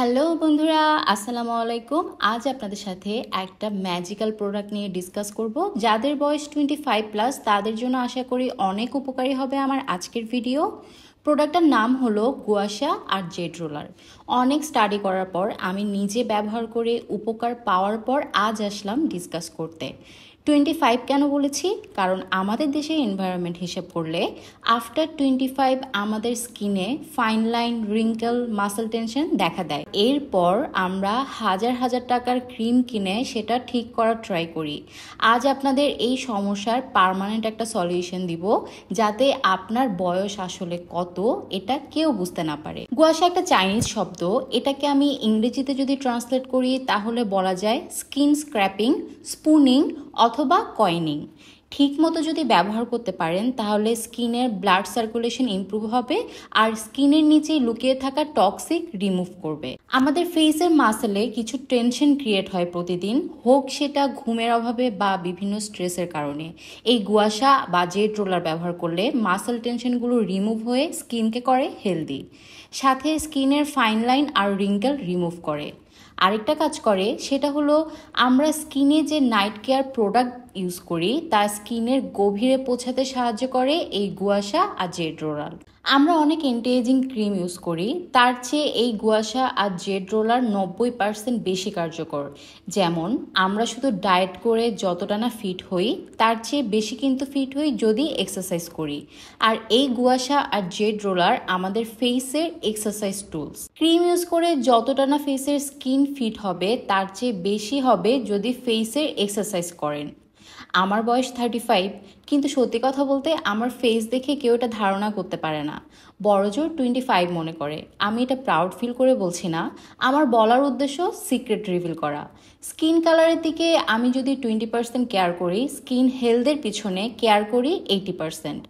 Hello বন্ধুরা, আসসালামু আলাইকুম। আজ আপনাদের সাথে একটা ম্যাজিক্যাল প্রোডাক্ট নিয়ে ডিসকাস করব। যাদের বয়স 25+ তাদের জন্য আশা করি অনেক উপকারী হবে আমার আজকের ভিডিও। প্রোডাক্টটার নাম হলো গুয়াশা আর জেড রোলার। অনেক স্টাডি করার পর আমি নিজে ব্যবহার করে উপকার পাওয়ার পর আজ আসলাম ডিসকাস করতে। 25 কেন বলেছি? কারণ আমাদের দেশে এনভায়রনমেন্ট হিসেব করলে আফটার 25 আমাদের স্কিনে fine line, wrinkle, muscle tension দেখা দেয়। এরপর আমরা হাজার হাজার টাকার ক্রিম কিনে সেটা ঠিক করার ট্রাই করি। আজ আপনাদের এই সমস্যার পার্মানেন্ট একটা সলিউশন দিব, যাতে আপনার বয়স আসলে কত এটা কেউ বুঝতে না পারে। গুয়াশা একটা চাইনিজ শব্দ। এটাকে আমি ইংরেজিতে যদি ট্রান্সলেট করি তাহলে বলা যায় স্কিন স্ক্র্যাপিং, স্পুনিং অথবা কয়েনিং। ঠিক মতো যদি ব্যবহার করতে পারেন তাহলে স্কিনের ব্লাড সার্কুলেশন ইমপ্রুভ হবে আর স্কিনের নিচে লুকিয়ে থাকা টক্সিক রিমুভ করবে। আমাদের ফেসের মাসেলে কিছু টেনশন ক্রিয়েট হয় প্রতিদিন, হোক সেটা ঘুমের অভাবে বা বিভিন্ন স্ট্রেসের কারণে। এই গুয়াশা বা জেড রোলার ব্যবহার করলে মাসেল টেনশনগুলো রিমুভ হয়ে স্কিনকে করে হেলদি, সাথে স্কিনের ফাইন লাইন আর রিঙ্কেল রিমুভ করে। আরেকটা কাজ করে সেটা হলো আমরা স্কিনে যে নাইট কেয়ার প্রোডাক্ট ইউজ করি তা স্কিনের গভীরে পৌঁছাতে সাহায্য করে এই গুয়াশা আর জেড রোলার। আমরা অনেক অ্যান্টি এজিং ক্রিম ইউজ করি, তার চেয়ে এই গুয়াশা আর জেড রোলার 90% বেশি কার্যকর। যেমন আমরা শুধু ডায়েট করে যতটা না ফিট হই তার চেয়ে বেশি কিন্তু ফিট হই যদি এক্সারসাইজ করি। আর এই গুয়াশা আর জেড রোলার আমাদের ফেসের এক্সারসাইজ টুলস। ক্রিম ইউজ করে যতটা না ফেসের স্কিন ফিট হবে তার চেয়ে বেশি হবে যদি ফেসের এক্সারসাইজ করেন। আমার বয়স 35, কিন্তু সত্যি কথা বলতে আমার ফেস দেখে কেউ এটা ধারণা করতে পারে না, বড়জোর 25 মনে করে। আমি এটা প্রাউড ফিল করে বলছি না, আমার বলার উদ্দেশ্য সিক্রেট রিভিল করা। স্কিন কালারের দিকে আমি যদি 20% কেয়ার করি, স্কিন হেলথের পিছনে কেয়ার করি 80%।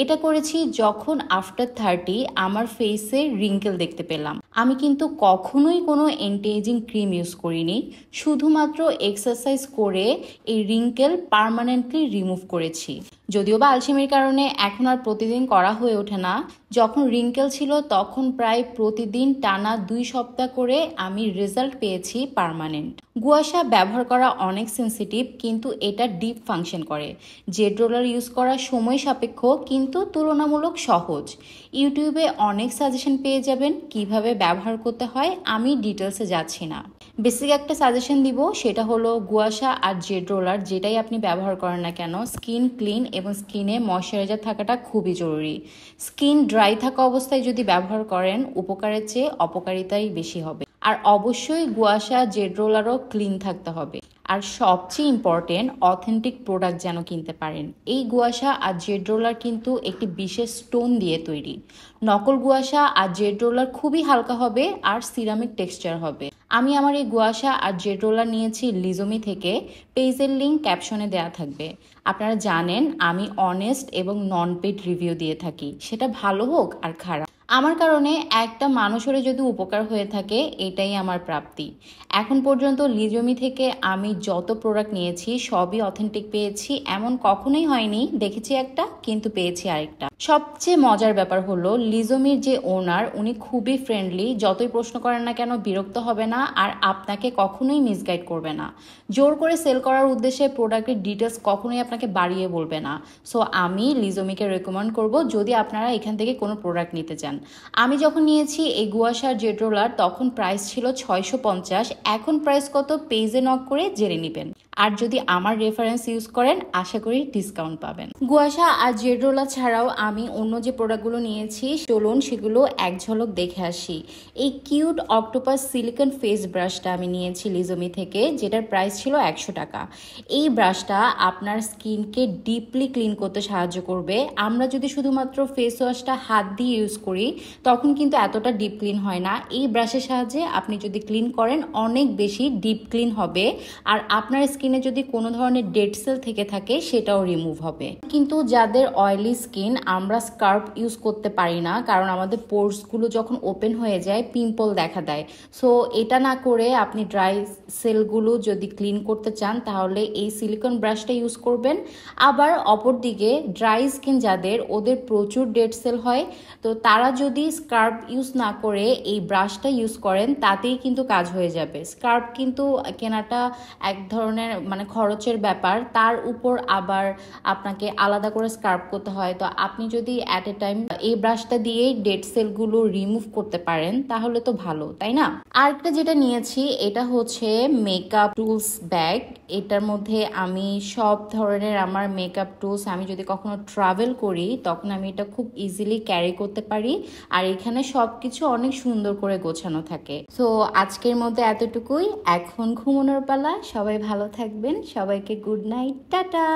এটা করেছি যখন আফটার 30 আমার ফেসে রিঙ্কেল দেখতে পেলাম। আমি কিন্তু কখনোই কোনো অ্যান্টি এজিং ক্রিম ইউজ করিনি, শুধুমাত্র এক্সারসাইজ করে এই রিঙ্কেল পার্মানেন্টলি রিমুভ করেছি। যদিও বা আলসেমির কারণে এখন আর প্রতিদিন করা হয়ে ওঠে না। যখন রিঙ্কেল ছিল তখন প্রায় প্রতিদিন টানা 2 সপ্তাহ করে আমি রেজাল্ট পেয়েছি পার্মানেন্ট। গুয়াশা ব্যবহার করা অনেক সেন্সিটিভ, কিন্তু এটা ডিপ ফাংশন করে। জেড রোলার ইউজ করা সময় সাপেক্ষ কিন্তু তুলনামূলক সহজ। ইউটিউবে অনেক সাজেশন পেয়ে যাবেন কিভাবে ব্যবহার করতে হয়, আমি ডিটেলসে যাচ্ছি না। বেসিক একটা সাজেশন দিব, সেটা হলো গুয়াশা আর জেড রোলার যেটাই আপনি ব্যবহার করেন না কেন, স্কিন ক্লিন এবং স্কিনে ময়শ্চারাইজার থাকাটা খুবই জরুরি। স্কিন ড্রাই থাকা অবস্থায় যদি ব্যবহার করেন উপকারের চেয়ে অপকারিতাই বেশি হবে। আর অবশ্যই গুয়াশা জেড রোলারও ক্লিন থাকতে হবে। আর সবচেয়ে ইম্পর্টেন্ট, অথেন্টিক প্রোডাক্ট যেন কিনতে পারেন। এই গুয়াশা আর জেড রোলার কিন্তু একটি বিশেষ স্টোন দিয়ে তৈরি। নকল গুয়াশা আর জেড রোলার খুবই হালকা হবে আর সিরামিক টেক্সচার হবে। আমি আমার এই গুয়াশা আর জেড রোলার নিয়েছি লিজোমি থেকে। পেজের লিঙ্ক ক্যাপশনে দেওয়া থাকবে। আপনারা জানেন আমি অনেস্ট এবং নন পেড রিভিউ দিয়ে থাকি, সেটা ভালো হোক আর খারাপ। আমার কারণে একটা মানুষের যদি উপকার হয়ে থাকে এটাই আমার প্রাপ্তি। এখন পর্যন্ত লিজোমি থেকে আমি যত প্রোডাক্ট নিয়েছি সবই অথেন্টিক পেয়েছি, এমন কখনোই হয়নি দেখেছি একটা কিন্তু পেয়েছি আরেকটা। সবচেয়ে মজার ব্যাপার হলো লিজোমির যে ওনার উনি খুবই ফ্রেন্ডলি, যতই প্রশ্ন করেন না কেন বিরক্ত হবে না আর আপনাকে কখনোই মিসগাইড করবে না। জোর করে সেল করার উদ্দেশ্যে প্রোডাক্টের ডিটেলস কখনোই আপনাকে বাড়িয়ে বলবে না। সো আমি লিজোমিকে রেকমেন্ড করব যদি আপনারা এখান থেকে কোনো প্রোডাক্ট নিতে চান। আমি যখন নিয়েছি এই গুয়াশা জেড রোলার তখন প্রাইস ছিল 650, এখন প্রাইস কত পেজে নক করে জেনে নেবেন। আর যদি আমার রেফারেন্স ইউজ করেন আশা করি ডিসকাউন্ট পাবেন। গুয়াশা আর জেড রোলার ছাড়াও আমি অন্য যে প্রোডাক্টগুলো নিয়েছি চলুন সেগুলো এক ঝলক দেখে আসি। এই কিউট অক্টোপাস সিলিকন ফেস ব্রাশটা আমি নিয়েছি লিজোমি থেকে, যেটার প্রাইস ছিল 100 টাকা। এই ব্রাশটা আপনার স্কিনকে ডিপলি ক্লিন করতে সাহায্য করবে। আমরা যদি শুধুমাত্র ফেস ওয়াশটা হাত দিয়ে ইউজ করি তখন কিন্তু এতটা ডিপ ক্লিন হয় না। এই ব্রাশের সাহায্যে আপনি যদি ক্লিন করেন অনেক বেশি ডিপ ক্লিন হবে আর আপনার স্কিন স্কিনে যদি কোনো ধরনের ডেড সেল থেকে থাকে সেটাও রিমুভ হবে। কিন্তু যাদের অয়েলি স্কিন আমরা স্কার্ফ ইউজ করতে পারি না, কারণ আমাদের পোর্সগুলো যখন ওপেন হয়ে যায় পিম্পল দেখা দেয়। সো এটা না করে আপনি ড্রাই সেলগুলো যদি ক্লিন করতে চান তাহলে এই সিলিকন ব্রাশটা ইউজ করবেন। আবার অপরদিকে ড্রাই স্কিন যাদের, ওদের প্রচুর ডেড সেল হয়, তো তারা যদি স্কার্ফ ইউজ না করে এই ব্রাশটা ইউজ করেন তাতেই কিন্তু কাজ হয়ে যাবে। স্কার্ফ কিন্তু কেনাটা এক ধরনের মানে খরচের ব্যাপার, তার উপর আবার আপনাকে আলাদা করে স্কার্ফ করতে হয়। তো আপনি যদি অ্যাট এ টাইম এই ব্রাশটা দিয়েই ডেড সেলগুলো রিমুভ করতে পারেন তাহলে তো ভালো, তাই না? আরেকটা যেটা নিয়েছি এটা হচ্ছে মেকআপ টুলস ব্যাগ। এটার মধ্যে আমি সব ধরনের আমার মেকআপ টুলস, আমি যদি কখনো ট্রাভেল করি তখন আমি এটা খুব ইজিলি ক্যারি করতে পারি। আর এখানে সবকিছু অনেক সুন্দর করে গোছানো থাকে। সো আজকের মধ্যে এতটুকুই, এখন ঘুমানোর পালা। সবাই ভালো থাকবেন, সবাইকে গুড নাইট, টাটা।